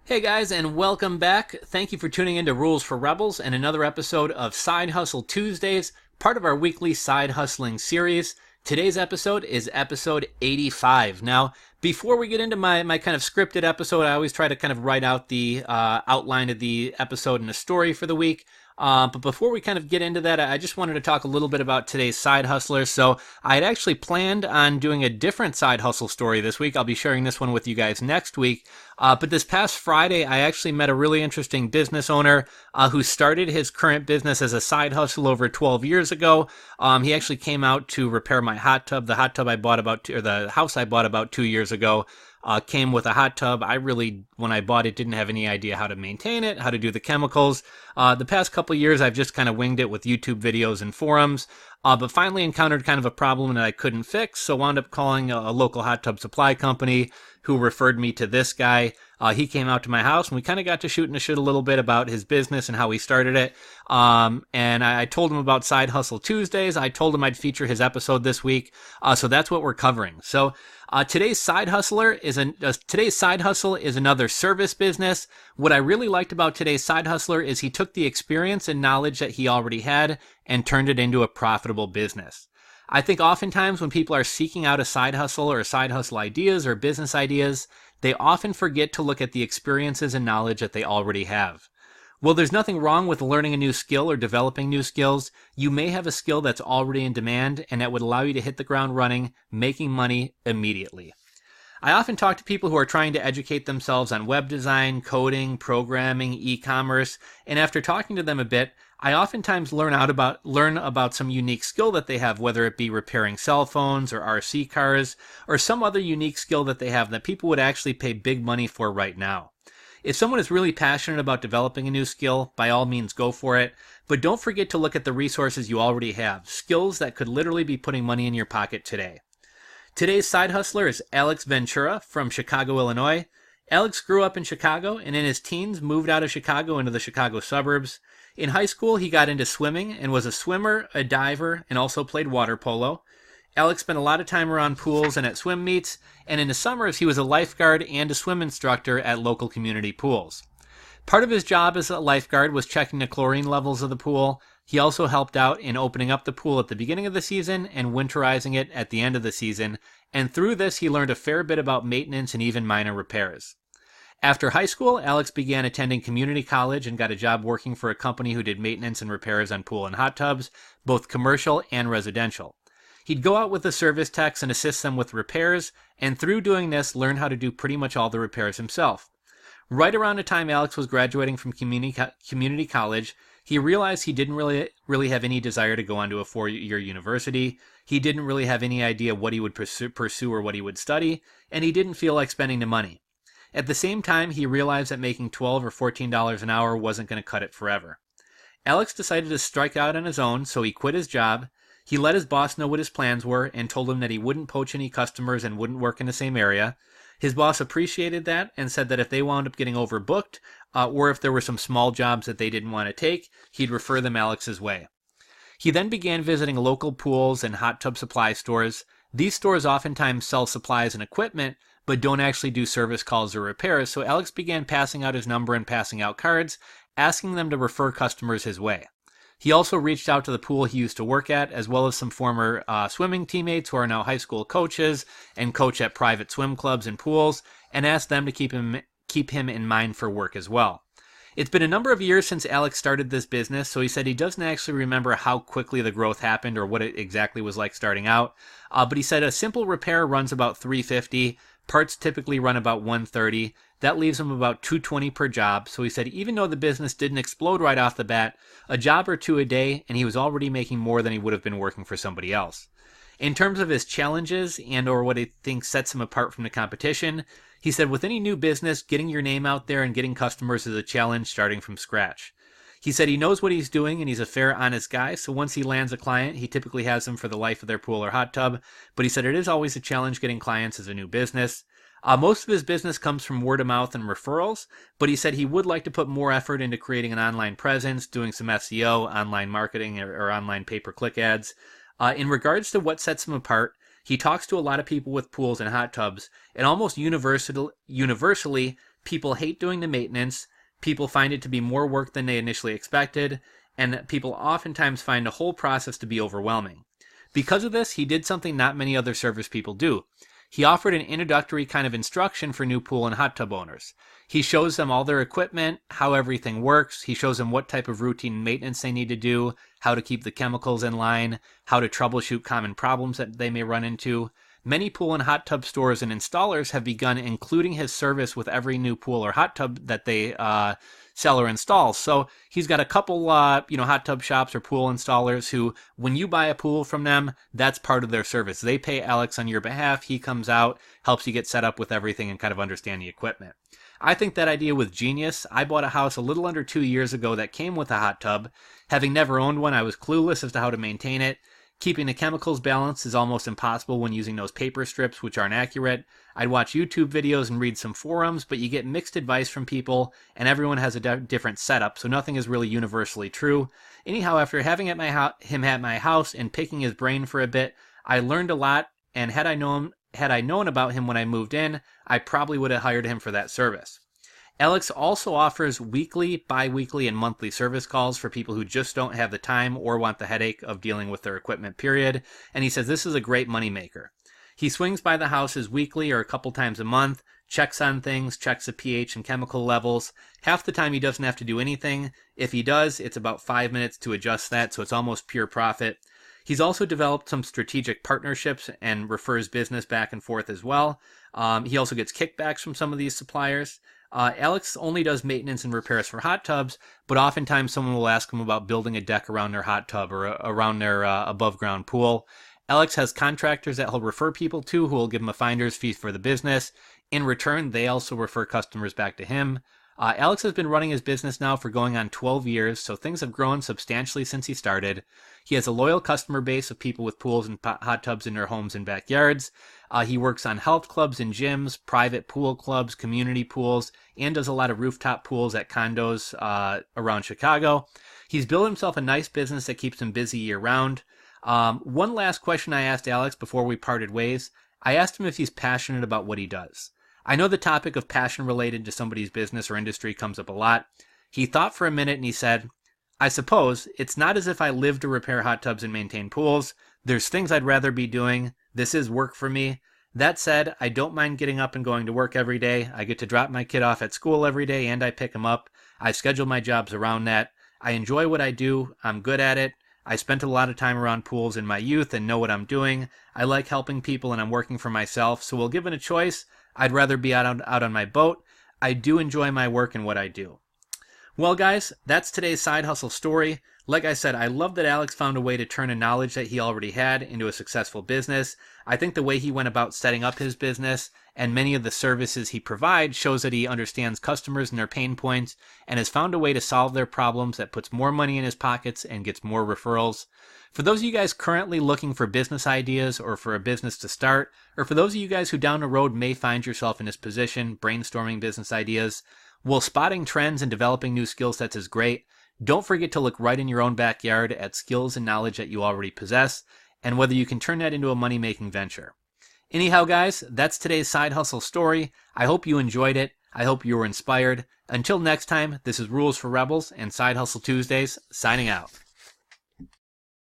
Hey guys, and welcome back. Thank you for tuning in to Rules for Rebels and another episode of Side Hustle Tuesdays, part of our weekly side hustling series. Today's episode is episode 85. Now, before we get into my kind of scripted episode, I always try to kind of write out the outline of the episode and a story for the week. But before we kind of get into that, I just wanted to talk a little bit about today's side hustler. So I had actually planned on doing a different side hustle story this week. I'll be sharing this one with you guys next week. But this past Friday, I actually met a really interesting business owner who started his current business as a side hustle over 12 years ago. He actually came out to repair my hot tub. The hot tub I bought the house I bought about 2 years ago. Came with a hot tub. I really, when I bought it, didn't have any idea how to maintain it, how to do the chemicals. The past couple of years, I've just kind of winged it with YouTube videos and forums, but finally encountered kind of a problem that I couldn't fix, so wound up calling a local hot tub supply company who referred me to this guy. He came out to my house, and we kind of got to shooting the shit a little bit about his business and how he started it. And I told him about Side Hustle Tuesdays. I told him I'd feature his episode this week. So that's what we're covering. So today's side hustle is another service business. What I really liked about today's side hustler is he took the experience and knowledge that he already had and turned it into a profitable business. I think oftentimes when people are seeking out a side hustle or side hustle ideas or business ideas, they often forget to look at the experiences and knowledge that they already have. Well, there's nothing wrong with learning a new skill or developing new skills. You may have a skill that's already in demand and that would allow you to hit the ground running, making money immediately. I often talk to people who are trying to educate themselves on web design, coding, programming, e-commerce, and after talking to them a bit, I oftentimes learn about some unique skill that they have, whether it be repairing cell phones or RC cars, or some other unique skill that they have that people would actually pay big money for right now. If someone is really passionate about developing a new skill, by all means go for it, but don't forget to look at the resources you already have, skills that could literally be putting money in your pocket today. Today's side hustler is Alex Ventura from Chicago, Illinois. Alex grew up in Chicago and in his teens moved out of Chicago into the Chicago suburbs. In high school, he got into swimming and was a swimmer, a diver, and also played water polo. Alex spent a lot of time around pools and at swim meets, and in the summers he was a lifeguard and a swim instructor at local community pools. Part of his job as a lifeguard was checking the chlorine levels of the pool. He also helped out in opening up the pool at the beginning of the season and winterizing it at the end of the season, and through this he learned a fair bit about maintenance and even minor repairs. After high school, Alex began attending community college and got a job working for a company who did maintenance and repairs on pool and hot tubs, both commercial and residential. He'd go out with the service techs and assist them with repairs, and through doing this, learn how to do pretty much all the repairs himself. Right around the time Alex was graduating from community college, he realized he didn't really have any desire to go on to a 4-year university. He didn't really have any idea what he would pursue or what he would study, and he didn't feel like spending the money. At the same time, he realized that making $12 or $14 an hour wasn't going to cut it forever. Alex decided to strike out on his own, so he quit his job. He let his boss know what his plans were and told him that he wouldn't poach any customers and wouldn't work in the same area. His boss appreciated that and said that if they wound up getting overbooked, or if there were some small jobs that they didn't want to take, he'd refer them Alex's way. He then began visiting local pools and hot tub supply stores. These stores oftentimes sell supplies and equipment, but don't actually do service calls or repairs, so Alex began passing out his number and passing out cards, asking them to refer customers his way. He also reached out to the pool he used to work at, as well as some former swimming teammates who are now high school coaches and coach at private swim clubs and pools, and asked them to keep him in mind for work as well. It's been a number of years since Alex started this business, so he said he doesn't actually remember how quickly the growth happened or what it exactly was like starting out, but he said a simple repair runs about $350, parts typically run about $130. That leaves him about $220 per job. So he said even though the business didn't explode right off the bat, a job or two a day, and he was already making more than he would have been working for somebody else. In terms of his challenges and or what he thinks sets him apart from the competition, he said with any new business, getting your name out there and getting customers is a challenge starting from scratch. He said he knows what he's doing and he's a fair, honest guy, so once he lands a client, he typically has them for the life of their pool or hot tub, but he said it is always a challenge getting clients as a new business. Most of his business comes from word of mouth and referrals, but he said he would like to put more effort into creating an online presence, doing some SEO, online marketing, or online pay-per-click ads. In regards to what sets him apart, he talks to a lot of people with pools and hot tubs, and almost universally People hate doing the maintenance, people find it to be more work than they initially expected, and people oftentimes find the whole process to be overwhelming. Because of this, he did something not many other service people do. He offered an introductory kind of instruction for new pool and hot tub owners. He shows them all their equipment, how everything works. He shows them what type of routine maintenance they need to do, how to keep the chemicals in line, how to troubleshoot common problems that they may run into. Many pool and hot tub stores and installers have begun including his service with every new pool or hot tub that they sell or install. So he's got a couple, hot tub shops or pool installers who, when you buy a pool from them, that's part of their service. They pay Alex on your behalf. He comes out, helps you get set up with everything and kind of understand the equipment. I think that idea was genius. I bought a house a little under 2 years ago that came with a hot tub. Having never owned one, I was clueless as to how to maintain it. Keeping the chemicals balanced is almost impossible when using those paper strips, which aren't accurate. I'd watch YouTube videos and read some forums, but you get mixed advice from people, and everyone has a different setup, so nothing is really universally true. Anyhow, after having him at my house and picking his brain for a bit, I learned a lot, and had I known about him when I moved in, I probably would have hired him for that service. Alex also offers weekly, bi-weekly, and monthly service calls for people who just don't have the time or want the headache of dealing with their equipment, period. And he says this is a great moneymaker. He swings by the houses weekly or a couple times a month, checks on things, checks the pH and chemical levels. Half the time he doesn't have to do anything. If he does, it's about 5 minutes to adjust that, so it's almost pure profit. He's also developed some strategic partnerships and refers business back and forth as well. He also gets kickbacks from some of these suppliers. Alex only does maintenance and repairs for hot tubs, but oftentimes someone will ask him about building a deck around their hot tub or around their above-ground pool. Alex has contractors that he'll refer people to who will give him a finder's fee for the business. In return, they also refer customers back to him. Alex has been running his business now for going on 12 years, so things have grown substantially since he started. He has a loyal customer base of people with pools and hot tubs in their homes and backyards. He works on health clubs and gyms, private pool clubs, community pools, and does a lot of rooftop pools at condos around Chicago. He's built himself a nice business that keeps him busy year-round. One last question I asked Alex before we parted ways. I asked him if he's passionate about what he does. I know the topic of passion related to somebody's business or industry comes up a lot. He thought for a minute and he said, I suppose it's not as if I live to repair hot tubs and maintain pools. There's things I'd rather be doing. This is work for me. That said, I don't mind getting up and going to work every day. I get to drop my kid off at school every day and I pick him up. I schedule my jobs around that. I enjoy what I do. I'm good at it. I spent a lot of time around pools in my youth and know what I'm doing. I like helping people and I'm working for myself. So well, given a choice, I'd rather be out on my boat. I do enjoy my work and what I do. Well, guys, that's today's side hustle story. Like I said, I love that Alex found a way to turn a knowledge that he already had into a successful business. I think the way he went about setting up his business and many of the services he provides shows that he understands customers and their pain points and has found a way to solve their problems that puts more money in his pockets and gets more referrals. For those of you guys currently looking for business ideas or for a business to start, or for those of you guys who down the road may find yourself in this position, brainstorming business ideas, while spotting trends and developing new skill sets is great, don't forget to look right in your own backyard at skills and knowledge that you already possess, and whether you can turn that into a money-making venture. Anyhow, guys, that's today's side hustle story. I hope you enjoyed it. I hope you were inspired. Until next time, this is Rules for Rebels and Side Hustle Tuesdays, signing out.